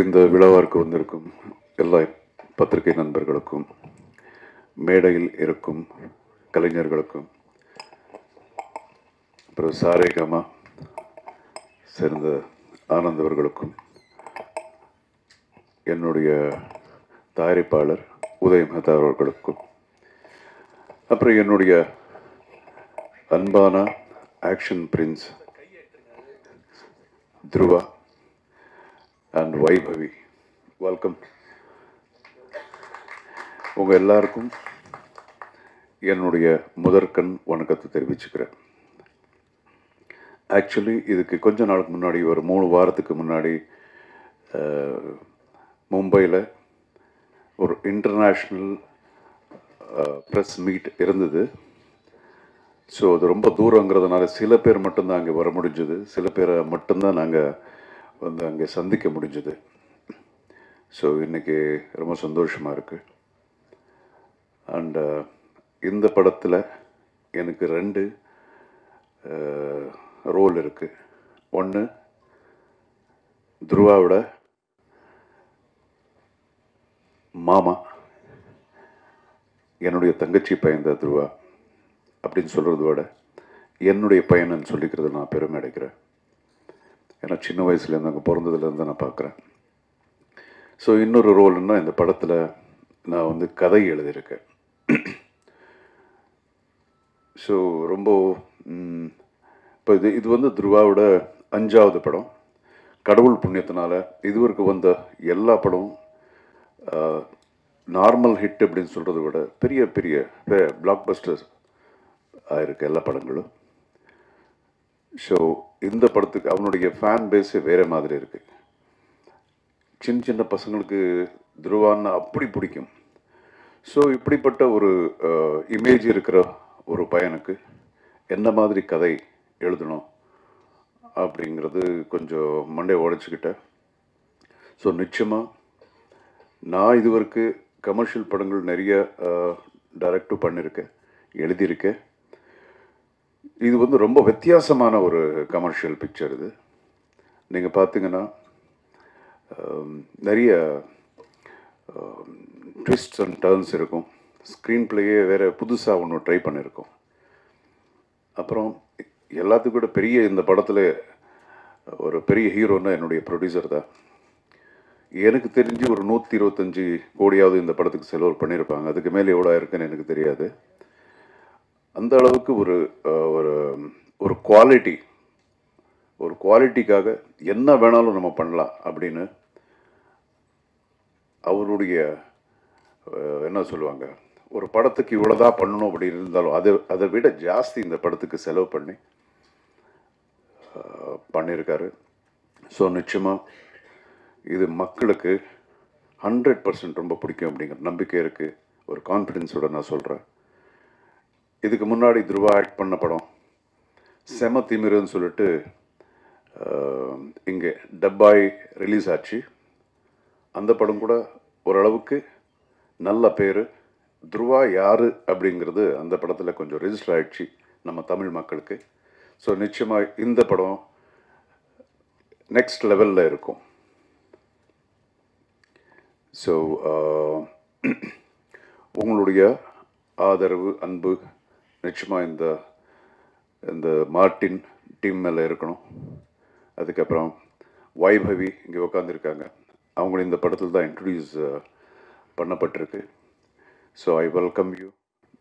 இந்த விழாவிற்கு வந்திருக்கும் எல்லா பத்திரிகை நண்பர்களுக்கும், மேடையில் இருக்கும் கலைஞர்களுக்கும், அப்புறம் சாரேகாமா சேர்ந்த ஆனந்த் அவர்களுக்கும், என்னுடைய தயாரிப்பாளர் உதய் மெஹதா அவர்களுக்கும், அப்புறம் என்னுடைய அன்பான action prince Dhruva and Vaibhavi, welcome. உங்கள் எல்லாருக்கும் என்னுடைய முதற்கண் வணக்கத்தை தெரிவிச்சுக்கிறேன். ஆக்சுவலி இதுக்கு கொஞ்ச நாளுக்கு முன்னாடி, ஒரு 3 வாரத்துக்கு முன்னாடி மும்பையில் ஒரு இன்டர்நேஷ்னல் ப்ரெஸ் மீட் இருந்தது. ஸோ அது ரொம்ப தூரங்கிறதுனால சில பேர் மட்டும்தான் அங்கே வர முடிஞ்சது, சில பேரை மட்டும்தான் நாங்கள் வந்து அங்கே சந்திக்க முடிஞ்சது. ஸோ இன்றைக்கி ரொம்ப சந்தோஷமாக இருக்குது. அண்ட் இந்த படத்தில் எனக்கு 2 ரோல் இருக்குது. ஒன்று துருவாவோட மாமா, என்னுடைய தங்கச்சி பையன் தான் துருவா அப்படின்னு சொல்கிறத விட என்னுடைய பையன்னு சொல்லிக்கிறது நான் பெருமை அடைக்கிறேன். ஏன்னா சின்ன வயசுலேருந்து அங்கே பிறந்ததுலேருந்து நான் பார்க்குறேன். ஸோ இன்னொரு ரோல்னால் இந்த படத்தில் நான் வந்து கதை எழுதியிருக்கேன். ஸோ ரொம்ப இப்போ இது வந்து துருவாவோட 5வது படம். கடவுள் புண்ணியத்தினால இதுவரைக்கும் வந்த எல்லா படமும் நார்மல் ஹிட் அப்படின்னு சொல்கிறத விட பெரிய பெரிய பிளாக் பஸ்டர்ஸ் ஆயிருக்கு எல்லா படங்களும். ஸோ இந்த படத்துக்கு அவனுடைய ஃபேன் பேஸே வேறு மாதிரி இருக்குது. சின்ன சின்ன பசங்களுக்கு துருவான்னு அப்படி பிடிக்கும். ஸோ இப்படிப்பட்ட ஒரு இமேஜ் இருக்கிற ஒரு பையனுக்கு என்ன மாதிரி கதை எழுதணும் அப்படிங்கிறது கொஞ்சம் மண்டே உடைச்சிக்கிட்டேன். ஸோ நிச்சயமாக நான் இதுவரைக்கும் கமர்ஷியல் படங்கள் நிறைய டைரக்டும் பண்ணியிருக்கேன், எழுதியிருக்கேன். இது வந்து ரொம்ப வித்தியாசமான ஒரு கமர்ஷியல் பிக்சர். இது நீங்கள் பார்த்தீங்கன்னா நிறைய ட்விஸ்ட்ஸ் அண்ட் டர்ன்ஸ் இருக்கும். ஸ்க்ரீன் பிளேயே வேறு புதுசாக ஒன்று ட்ரை பண்ணியிருக்கோம். அப்புறம் எல்லாத்துக்கும் கூட பெரிய இந்த படத்தில் ஒரு பெரிய ஹீரோன்னா என்னுடைய ப்ரொடியூசர் தான். எனக்கு தெரிஞ்சு ஒரு 125 கோடியாவது இந்த படத்துக்கு செலவு பண்ணியிருப்பாங்க. அதுக்கு மேலே எவ்வளோ இருக்குன்னு எனக்கு தெரியாது. அந்த அளவுக்கு ஒரு ஒரு குவாலிட்டிக்காக என்ன வேணாலும் நம்ம பண்ணலாம் அப்படின்னு அவருடைய என்ன சொல்லுவாங்க, ஒரு படத்துக்கு இவ்வளோதான் பண்ணணும் அப்படின்னு இருந்தாலும் அதை விட ஜாஸ்தி இந்த படத்துக்கு செலவு பண்ணியிருக்காரு. ஸோ நிச்சயமாக இது மக்களுக்கு 100% ரொம்ப பிடிக்கும் அப்படிங்கிற நம்பிக்கை இருக்குது. ஒரு கான்ஃபிடென்ஸோடு நான் சொல்கிறேன். இதுக்கு முன்னாடி துருவா ஆக்ட் பண்ண படம் செம திமிருன்னு சொல்லிட்டு இங்கே டப்பாய் ரிலீஸ் ஆச்சு. அந்த படம் கூட ஓரளவுக்கு நல்ல பேர். துருவா யார் அப்படிங்கிறது அந்த படத்தில் கொஞ்சம் ரெஜிஸ்டர் ஆகிடுச்சு நம்ம தமிழ் மக்களுக்கு. ஸோ நிச்சயமாக இந்த படம் நெக்ஸ்ட் லெவலில் இருக்கும். ஸோ உங்களுடைய ஆதரவு, அன்பு நிச்சயமாக இந்த மார்ட்டின் டீம் மேலே இருக்கணும். அதுக்கப்புறம் வைபவி இங்கே உட்காந்துருக்காங்க. அவங்களும் இந்த படத்தில் தான் இன்ட்ரடியூஸ் பண்ணப்பட்டிருக்கு. So I welcome you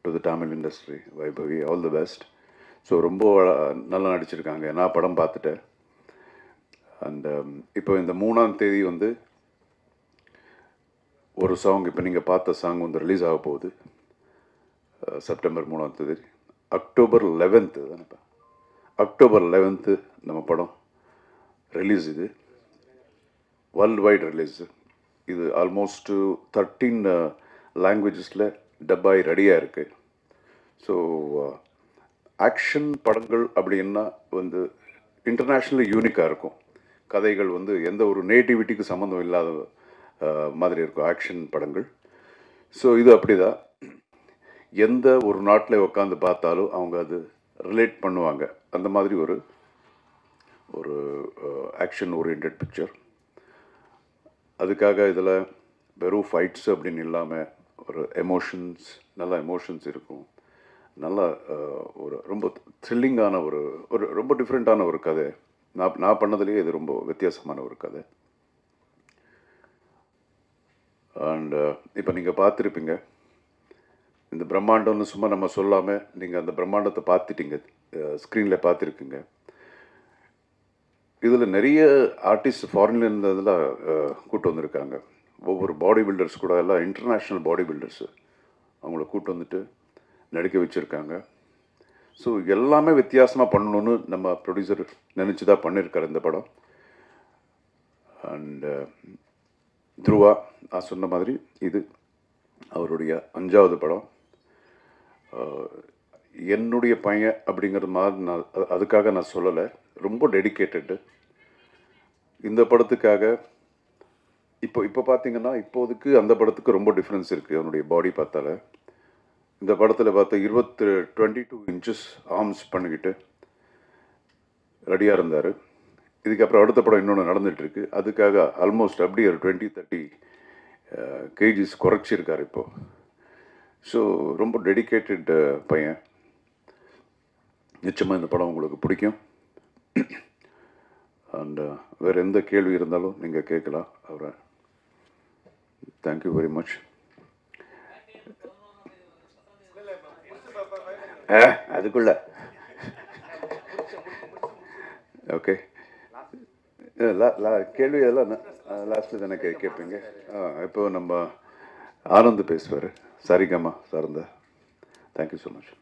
to the Tamil industry Vaibhavi. All the best. So ரொம்ப நல்லா நடிச்சிருக்காங்க. நான் படம் பார்த்துட்டேன். அண்ட் இப்போ இந்த 3ஆம் தேதி வந்து ஒரு சாங், இப்போ நீங்கள் பார்த்த சாங் வந்து ரிலீஸ் ஆக போகுது. செப்டம்பர் 3ஆம் தேதி. அக்டோபர் 11th தானேப்பா, அக்டோபர் 11th நம்ம படம் ரிலீஸ். இது வேர்ல்டு வைட் ரிலீஸ். இது ஆல்மோஸ்ட்டு 13 லாங்குவேஜஸில் டப்பாய் ரெடியாக இருக்குது. ஸோ ஆக்ஷன் படங்கள் அப்படின்னா வந்து இன்டர்நேஷ்னலி யூனிக்காக இருக்கும். கதைகள் வந்து எந்த ஒரு நேட்டிவிட்டிக்கு சம்மந்தம் இல்லாத மாதிரி இருக்கும் ஆக்ஷன் படங்கள். ஸோ இது அப்படி தான். எந்த ஒரு நாட்டில் உட்காந்து பார்த்தாலும் அவங்க அது ரிலேட் பண்ணுவாங்க. அந்த மாதிரி ஒரு ஆக்ஷன் ஓரியன்ட் பிக்சர். அதுக்காக இதில் வெறும் ஃபைட்ஸ் அப்படின்னு இல்லாமல் ஒரு எமோஷன்ஸ், நல்ல எமோஷன்ஸ் இருக்கும். நல்லா ஒரு ரொம்ப த்ரில்லிங்கான ஒரு ஒரு ரொம்ப டிஃப்ரெண்ட்டான ஒரு கதை. நான் பண்ணதுலேயே இது ரொம்ப வித்தியாசமான ஒரு கதை. அண்ட் இப்போ நீங்கள் பார்த்துருப்பீங்க, இந்த பிரம்மாண்டம்னு சும்மா நம்ம சொல்லாமல் நீங்கள் அந்த பிரம்மாண்டத்தை பார்த்துட்டீங்க, ஸ்க்ரீனில் பார்த்துருக்குங்க. இதில் நிறைய ஆர்டிஸ்ட் ஃபாரின்ல இருந்ததெல்லாம் கூட்டு வந்திருக்காங்க. ஒவ்வொரு பாடி பில்டர்ஸ் கூட எல்லாம் இன்டர்நேஷ்னல் பாடி பில்டர்ஸு அவங்கள கூட்டு வந்துட்டு நடிக்க வச்சுருக்காங்க. ஸோ எல்லாமே வித்தியாசமாக பண்ணணுன்னு நம்ம ப்ரொடியூசர் நினச்சி தான் பண்ணியிருக்காரு இந்த படம். அண்டு துருவா நான் சொன்ன மாதிரி இது அவருடைய 5வது படம். என்னுடைய பையன் அப்படிங்கிற மாதிரி நான் அதுக்காக நான் சொல்லலை, ரொம்ப டெடிக்கேட்டடு இந்த படத்துக்காக. இப்போ பார்த்தீங்கன்னா இப்போதுக்கு அந்த படத்துக்கு ரொம்ப டிஃப்ரென்ஸ் இருக்குது. அவனுடைய பாடி பார்த்தால இந்த படத்தில் பார்த்தா 22 இன்ச்சஸ் ஆர்ம்ஸ் பண்ணிக்கிட்டு ரெடியாக இருந்தார். இதுக்கப்புறம் அடுத்த படம் இன்னொன்று நடந்துகிட்ருக்கு. அதுக்காக ஆல்மோஸ்ட் அப்படியே ஒரு 20-30 கேஜிஸ் குறைச்சிருக்கார் இப்போது. ஸோ ரொம்ப டெடிக்கேட்டட் பையன். நிச்சயமாக இந்த படம் உங்களுக்கு பிடிக்கும். அண்ட் வேறு எந்த கேள்வி இருந்தாலும் நீங்கள் கேட்கலாம் அவரை. Thank you very much. அதுக்குள்ள ஓகே, கேள்வி எல்லாம் லாஸ்ட்டில் தானே கேட்பீங்க. இப்போ நம்ம ஆனந்த் பேசுவார், சரிகமா சார்ந்த. Thank you so much.